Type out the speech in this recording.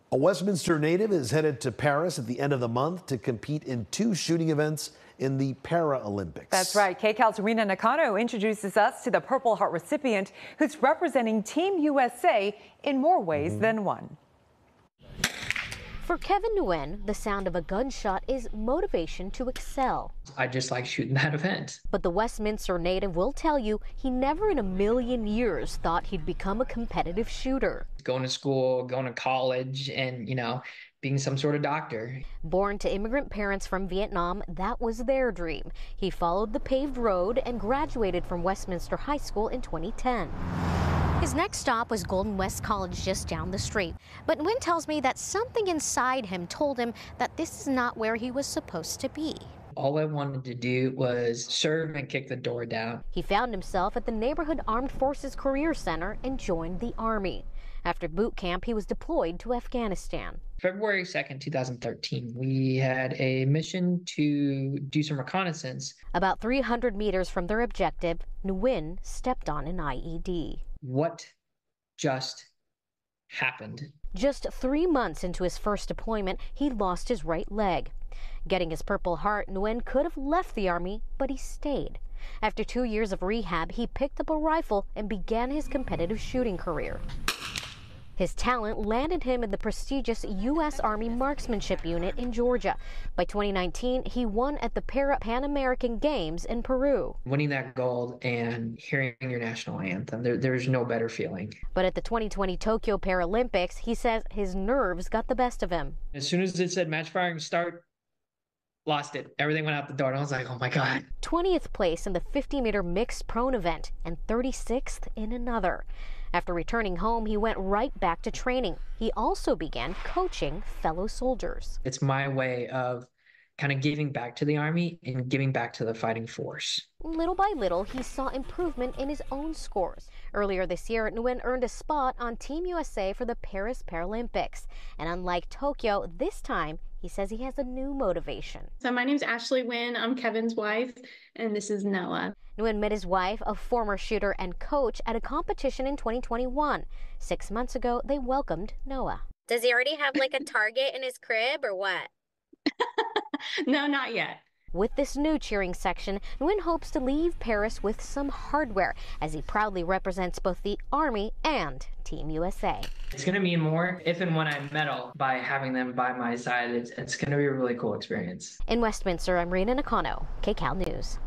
A Westminster native is headed to Paris at the end of the month to compete in 2 shooting events in the Paralympics. That's right. KCAL's Rina Nakano introduces us to the Purple Heart recipient who's representing Team USA in more ways than one. For Kevin Nguyen, the sound of a gunshot is motivation to excel. I just like shooting that event. But the Westminster native will tell you he never in a million years thought he'd become a competitive shooter. Going to school, going to college, and, being some sort of doctor. Born to immigrant parents from Vietnam, that was their dream. He followed the paved road and graduated from Westminster High School in 2010. His next stop was Golden West College just down the street. But Nguyen tells me that something inside him told him that this is not where he was supposed to be. All I wanted to do was serve and kick the door down. He found himself at the Neighborhood Armed Forces Career Center and joined the Army. After boot camp, he was deployed to Afghanistan. February 2nd, 2013, we had a mission to do some reconnaissance. About 300 meters from their objective, Nguyen stepped on an IED. What just happened? Just 3 months into his first deployment, he lost his right leg. Getting his Purple Heart, Nguyen could have left the Army, but he stayed. After 2 years of rehab, he picked up a rifle and began his competitive shooting career. His talent landed him in the prestigious U.S. Army Marksmanship Unit in Georgia. By 2019, he won at the Pan American Games in Peru. Winning that gold and hearing your national anthem, there's no better feeling. But at the 2020 Tokyo Paralympics, he says his nerves got the best of him. As soon as it said match firing start, lost it. Everything went out the door, and I was like, oh my God. 20th place in the 50-meter mixed prone event and 36th in another. After returning home, he went right back to training. He also began coaching fellow soldiers. It's my way of kind of giving back to the Army and giving back to the fighting force. Little by little, he saw improvement in his own scores. Earlier this year, Nguyen earned a spot on Team USA for the Paris Paralympics. And unlike Tokyo, this time, he says he has a new motivation. So my name's Ashley Nguyen. I'm Kevin's wife, and this is Noah. Nguyen met his wife, a former shooter and coach, at a competition in 2021. 6 months ago, they welcomed Noah. Does he already have like a target in his crib or what? No, not yet. With this new cheering section, Nguyen hopes to leave Paris with some hardware, as he proudly represents both the Army and Team USA. It's going to mean more if and when I medal by having them by my side. It's going to be a really cool experience. In Westminster, I'm Rina Nakano, KCAL News.